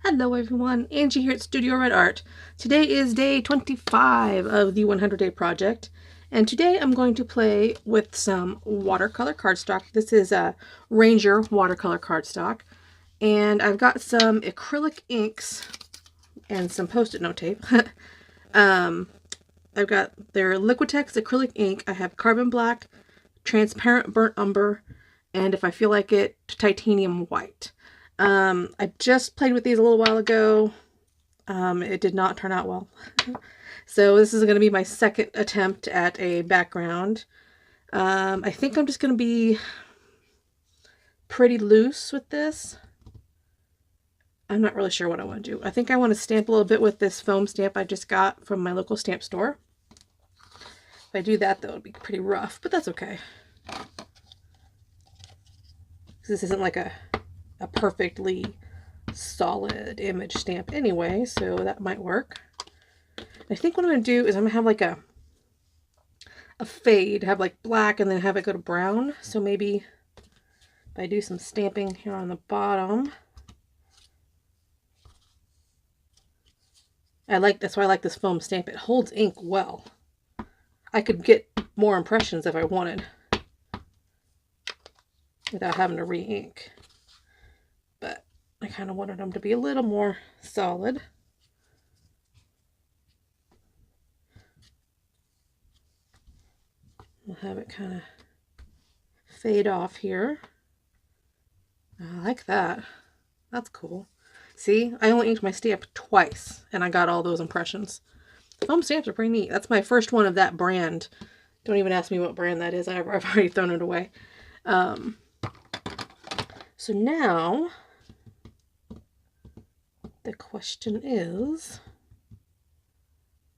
Hello everyone, Angie here at Studio Red Art. Today is day 25 of the 100-day project, and today I'm going to play with some watercolor cardstock. This is a Ranger watercolor cardstock, and I've got some acrylic inks and some post-it note tape. I've got their Liquitex acrylic ink. I have carbon black, transparent burnt umber, and if I feel like it, titanium white. I just played with these a little while ago. It did not turn out well. So this is going to be my second attempt at a background. I think I'm just going to be pretty loose with this. I'm not really sure what I want to do. I think I want to stamp a little bit with this foam stamp I just got from my local stamp store. If I do that, though, it'd be pretty rough, but that's okay. This isn't like a perfectly solid image stamp anyway, so that might work. I think what I'm going to do is I'm going to have like a fade, have like black and then have it go to brown. So maybe if I do some stamping here on the bottom. That's why I like this foam stamp. It holds ink well. I could get more impressions if I wanted without having to re-ink. But I kind of wanted them to be a little more solid. We'll have it kind of fade off here. I like that. That's cool. See, I only inked my stamp twice and I got all those impressions. Foam stamps are pretty neat. That's my first one of that brand. Don't even ask me what brand that is. I've already thrown it away. So now the question is,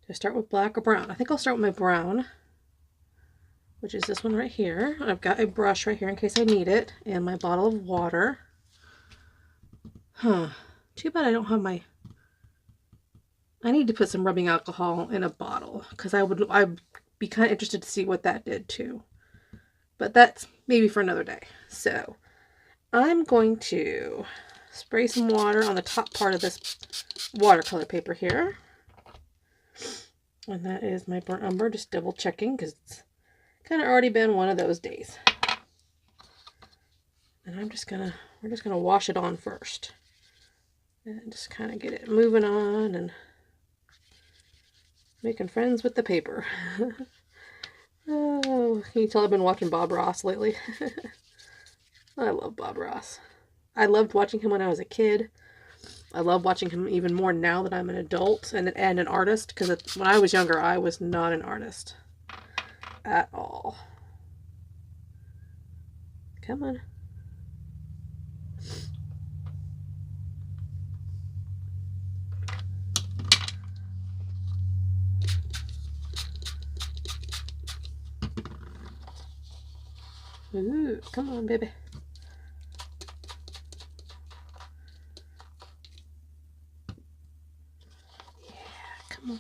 do I start with black or brown? I think I'll start with my brown, which is this one right here. I've got a brush right here in case I need it, and my bottle of water. Too bad I don't have my... I need to put some rubbing alcohol in a bottle, because I'd be kind of interested to see what that did too. But that's maybe for another day. So I'm going to spray some water on the top part of this watercolor paper here. And that is my burnt umber, just double checking because it's kind of already been one of those days. And we're just gonna wash it on first. And just kind of get it moving on and making friends with the paper. Oh, can you tell I've been watching Bob Ross lately? I love Bob Ross. I loved watching him when I was a kid. I love watching him even more now that I'm an adult and an artist, because when I was younger, I was not an artist at all. Come on. Ooh, come on, baby. Yeah, come on.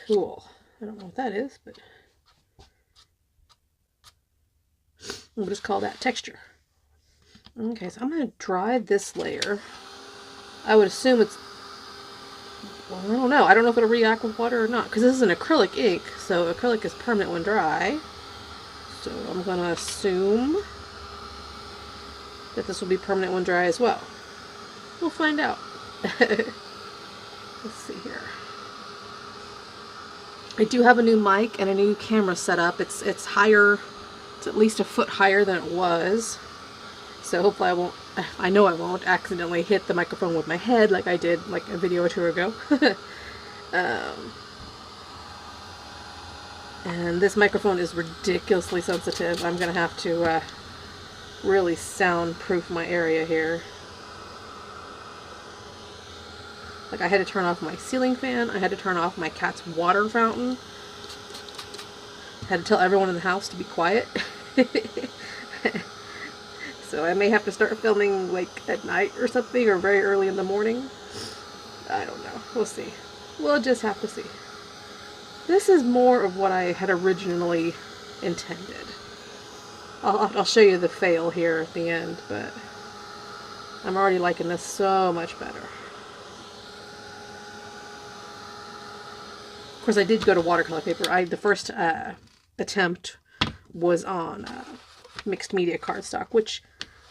Cool. I don't know what that is, but we'll just call that texture. Okay, so I'm going to dry this layer. I would assume it's... Well, I don't know. I don't know if it'll react with water or not, because this is an acrylic ink, so acrylic is permanent when dry. So I'm going to assume that this will be permanent when dry as well. We'll find out. Let's see here. I do have a new mic and a new camera set up. It's higher. It's at least a foot higher than it was. So hopefully I know I won't accidentally hit the microphone with my head like I did like a video or two ago. And this microphone is ridiculously sensitive. I'm going to have to really soundproof my area here. Like I had to turn off my ceiling fan. I had to turn off my cat's water fountain. I had to tell everyone in the house to be quiet. So I may have to start filming like at night or something, or very early in the morning. I don't know. We'll see. We'll just have to see. This is more of what I had originally intended. I'll show you the fail here at the end, but I'm already liking this so much better. Of course, I did go to watercolor paper. The first attempt was on mixed media cardstock, which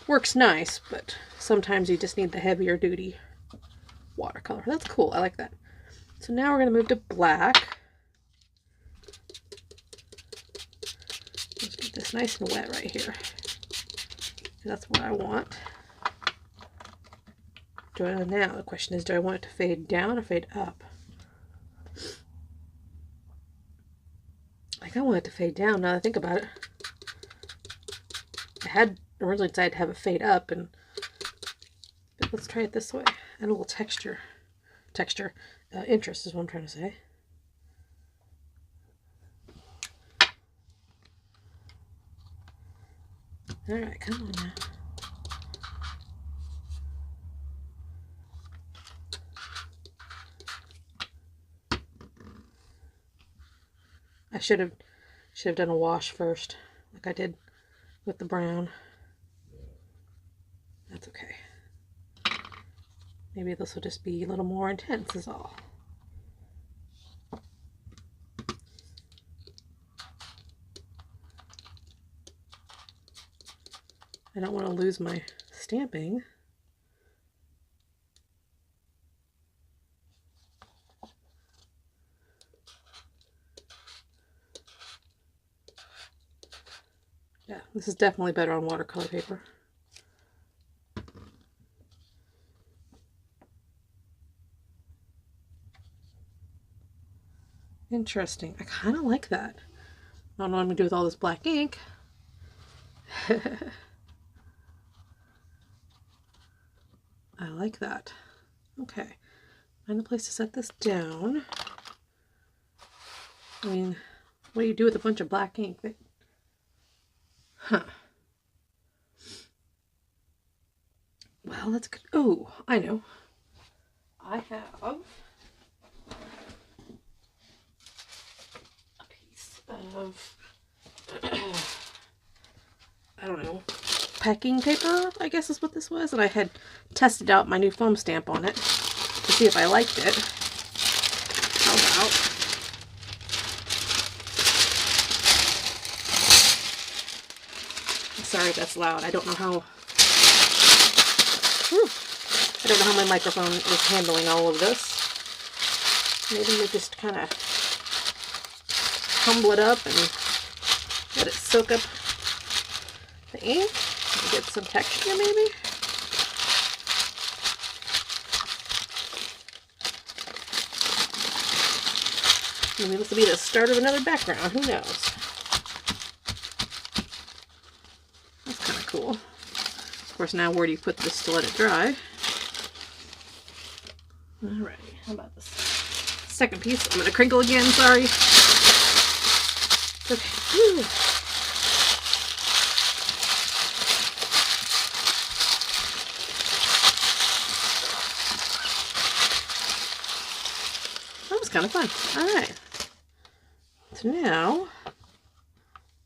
works nice, but sometimes you just need the heavier duty watercolor. That's cool. I like that. So now we're going to move to black. Let's get this nice and wet right here. That's what I want. Now the question is, do I want it to fade down or fade up? I want it to fade down now that I think about it. I had originally decided to have it fade up, but let's try it this way. Add a little texture. Interest is what I'm trying to say. Alright, come on now. I should have done a wash first, like I did with the brown. That's okay. Maybe this will just be a little more intense is all. I don't want to lose my stamping. Yeah, this is definitely better on watercolor paper. Interesting. I kind of like that. I don't know what I'm going to do with all this black ink. I like that. Okay. Find a place to set this down. I mean, what do you do with a bunch of black ink? Huh. Well, that's good. Oh, I know. I have a piece of, I don't know, packing paper, I guess is what this was. And I had tested out my new foam stamp on it to see if I liked it. How about? Sorry if that's loud. I don't know how. I don't know how my microphone is handling all of this. Maybe you just kind of humble it up and let it soak up the ink and get some texture maybe. Maybe this will be the start of another background. Who knows? That's kind of cool. Of course, now where do you put this to let it dry? Alright, how about this second piece? I'm going to crinkle again, sorry. Okay. Whew. That was kind of fun. Alright. So now,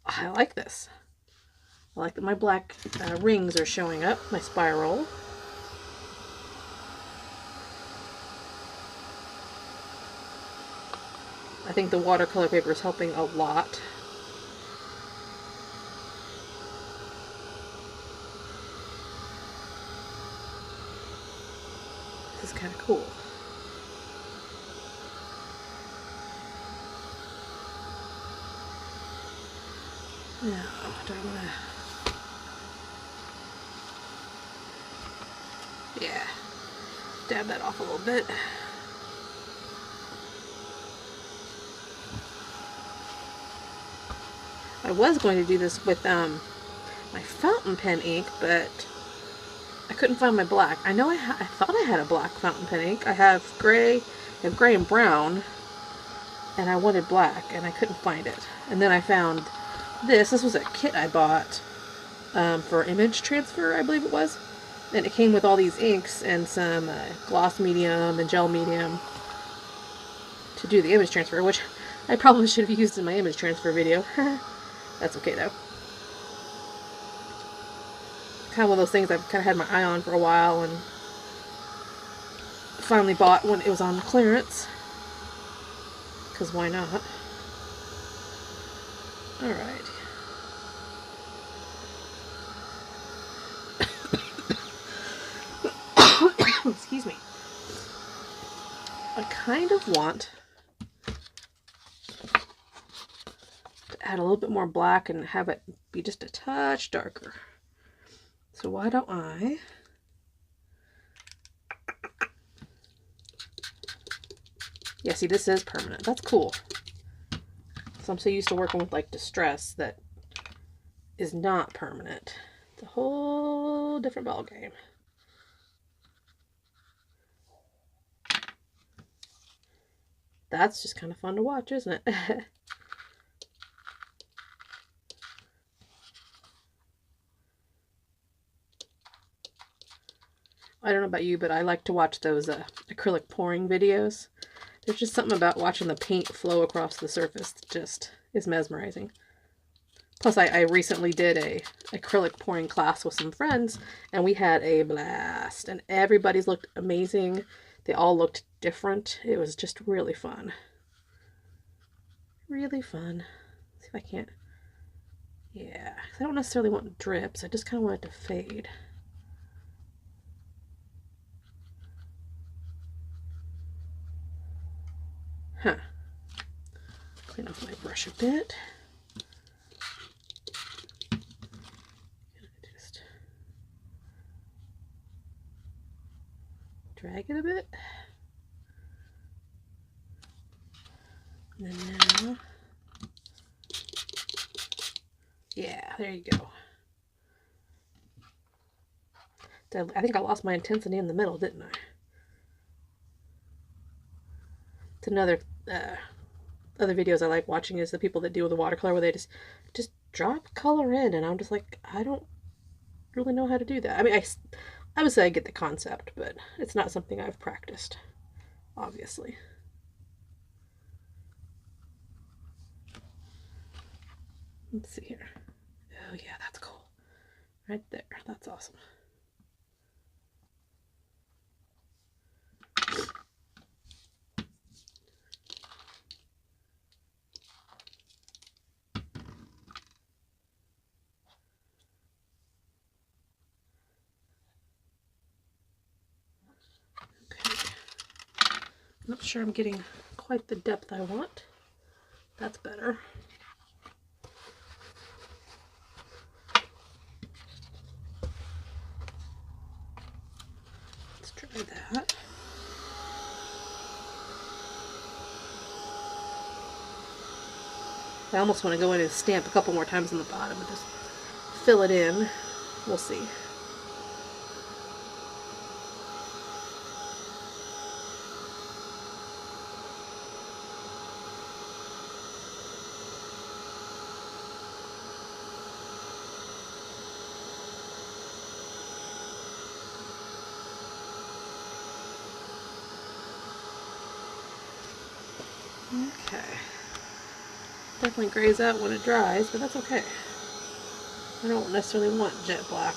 I like this. I like that my black rings are showing up, my spiral. I think the watercolor paper is helping a lot. This is kind of cool. Now, do I want to... Yeah, dab that off a little bit. I was going to do this with my fountain pen ink, but I couldn't find my black. I know I thought I had a black fountain pen ink. I have gray and brown, and I wanted black, and I couldn't find it. And then I found this. This was a kit I bought for image transfer, I believe it was. And it came with all these inks and some gloss medium and gel medium to do the image transfer, which I probably should have used in my image transfer video. That's okay though. kind of one of those things I've kind of had my eye on for a while and finally bought when it was on clearance. Because why not? Alright. Excuse me. I kind of want to add a little bit more black and have it be just a touch darker. So why don't I yeah, see, this is permanent. That's cool. So I'm so used to working with like distress that is not permanent. It's a whole different ball game. That's just kind of fun to watch, isn't it? I don't know about you, but I like to watch those acrylic pouring videos. There's just something about watching the paint flow across the surface that just is mesmerizing. Plus, I recently did a acrylic pouring class with some friends, and we had a blast. And everybody's looked amazing. They all looked different. It was just really fun. Really fun. Let's see if I can't. Yeah, I don't necessarily want drips. I just kind of want it to fade. Huh. Clean off my brush a bit. Just drag it a bit. And then now, yeah, there you go. I think I lost my intensity in the middle, didn't I? It's another other videos I like watching is the people that deal with the watercolor where they just drop color in, and I'm just like, I don't really know how to do that. I mean, I would say I get the concept, but it's not something I've practiced, obviously. Let's see here. Oh yeah, that's cool. Right there. That's awesome. Okay. I'm not sure I'm getting quite the depth I want. That's better. Let's try that. I almost want to go in and stamp a couple more times on the bottom and just fill it in. We'll see. Okay. Definitely grays out when it dries, but that's okay. I don't necessarily want jet black.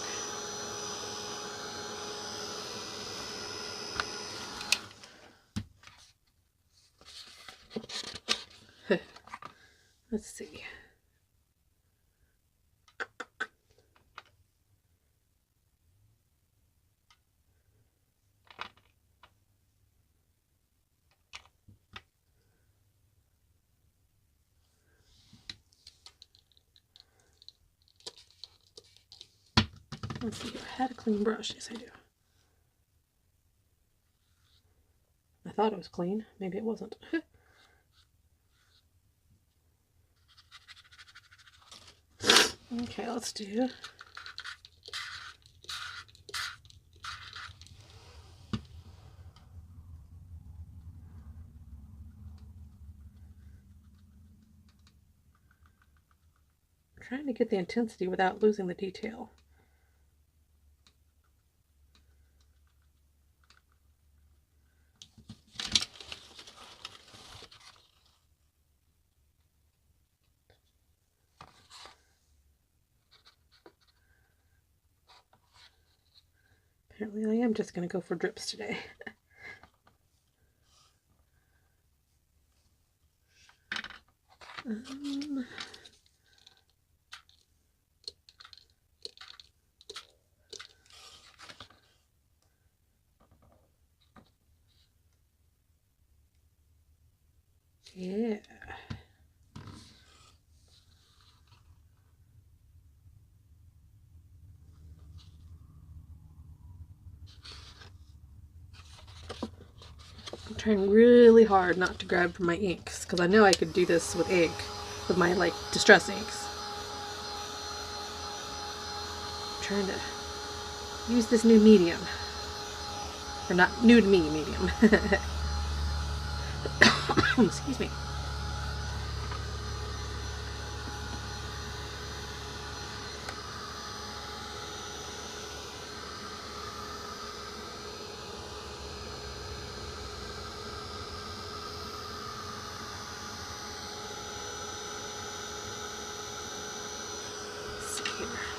Let's see. Let's see, I had a clean brush. Yes, I do. I thought it was clean. Maybe it wasn't. Okay, let's do. I'm trying to get the intensity without losing the detail. Apparently I am just going to go for drips today. Yeah. I'm trying really hard not to grab for my inks, because I know I could do this with ink, with my like distress inks. I'm trying to use this new medium. Or not new to me medium. Excuse me.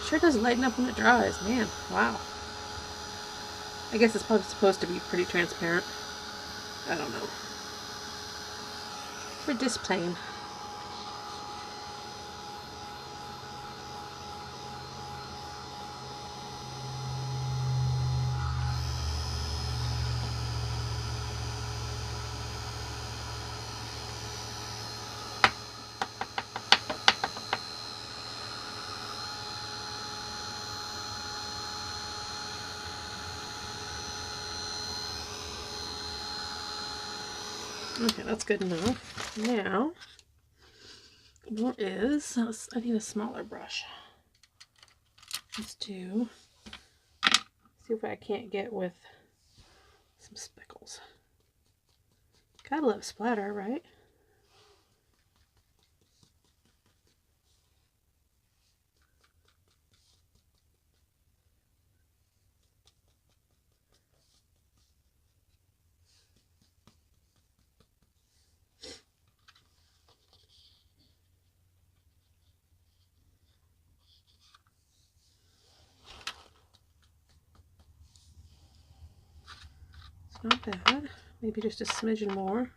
Sure does lighten up when it dries, man. Wow. I guess it's probably supposed to be pretty transparent. I don't know. For displaying. Okay, that's good enough. Now, what is, I need a smaller brush. Let's do, see if I can't get with some speckles. Gotta love splatter, right? Not bad. Maybe just a smidgen more.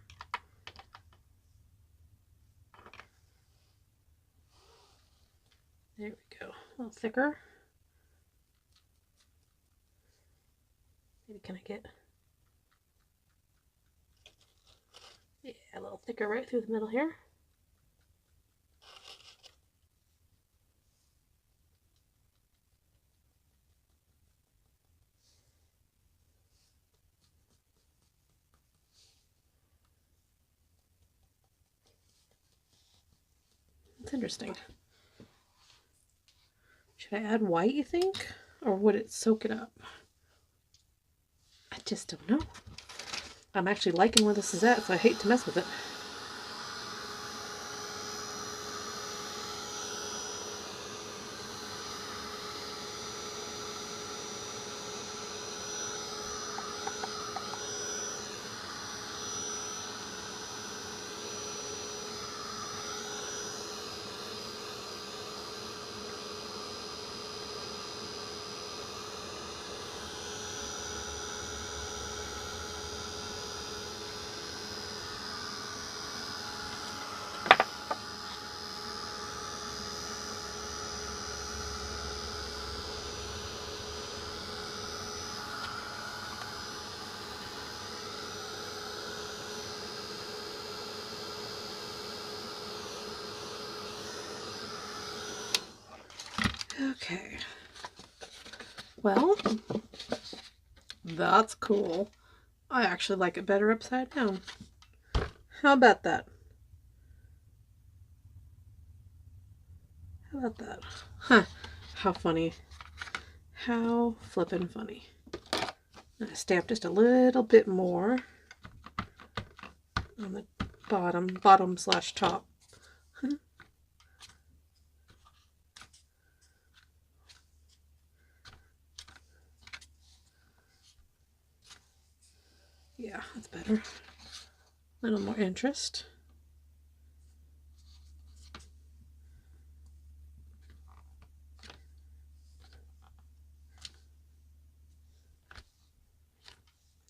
There we go. A little thicker. Maybe can I get, yeah, a little thicker right through the middle here. It's interesting. Should I add white, you think? Or would it soak it up? I just don't know. I'm actually liking where this is at, so I hate to mess with it. Okay. Well, that's cool. I actually like it better upside down. How about that? How about that? Huh. How funny. How flippin' funny. I'm gonna stamp just a little bit more on the bottom slash top. Yeah, that's better. A little more interest.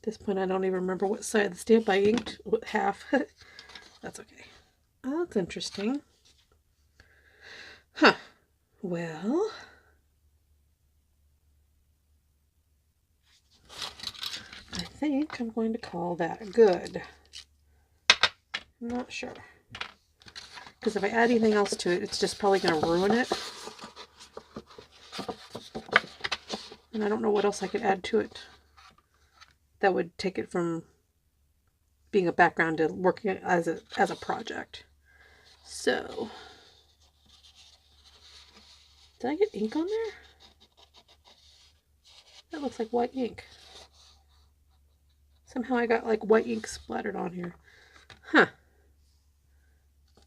this point, I don't even remember what side of the stamp I inked. What half. That's okay. Oh, that's interesting. Huh. Well, I think I'm going to call that good. I'm not sure. Because if I add anything else to it, it's just probably going to ruin it. And I don't know what else I could add to it that would take it from being a background to working as a project. So, did I get ink on there? That looks like white ink. Somehow I got like white ink splattered on here. Huh.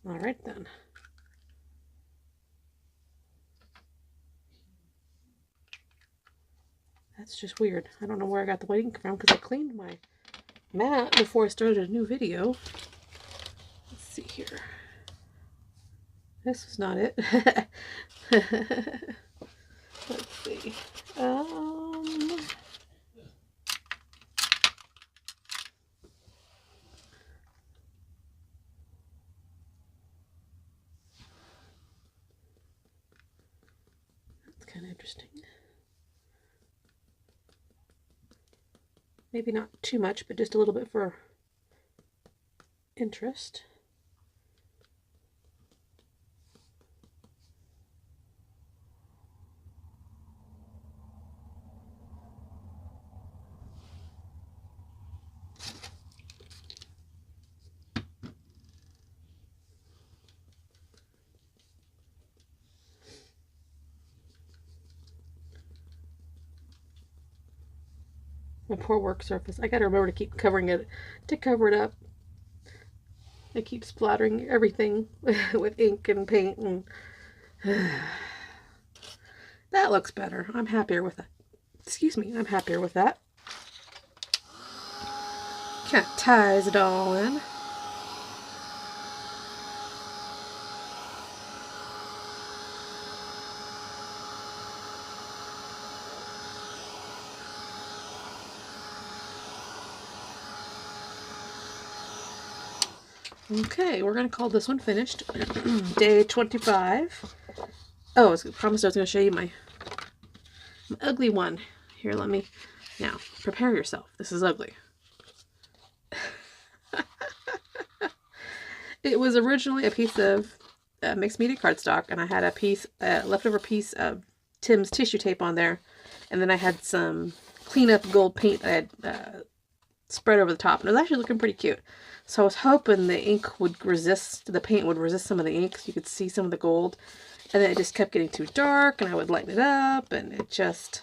Alright then. That's just weird. I don't know where I got the white ink from because I cleaned my mat before I started a new video. Let's see here. This was not it. Let's see. That's kind of interesting. Maybe not too much, but just a little bit for interest. My poor work surface. I gotta remember to keep covering it, to cover it up. I keep splattering everything with ink and paint, and that looks better. I'm happier with that. Excuse me, I'm happier with that. Kind of ties it all in. Okay, we're going to call this one finished. Day 25. Oh, I promised I was going to show you my ugly one. Here, let me... Now, prepare yourself. This is ugly. It was originally a piece of mixed media cardstock, and I had a piece, leftover piece of Tim's tissue tape on there, and then I had some cleanup gold paint that I had spread over the top, and it was actually looking pretty cute. So I was hoping the ink would resist, the paint would resist some of the ink so you could see some of the gold. And then it just kept getting too dark, and I would lighten it up, and it just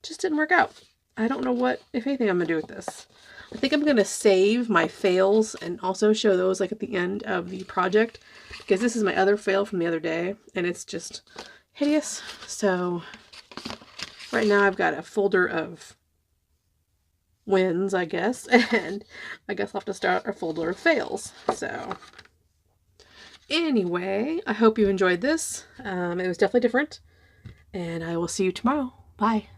didn't work out. I don't know what, if anything, I'm going to do with this. I think I'm going to save my fails and also show those like at the end of the project, because this is my other fail from the other day, and it's just hideous. So right now I've got a folder of wins, I guess, and I guess I'll have to start a folder of fails. So anyway, I hope you enjoyed this. It was definitely different, and I will see you tomorrow. Bye.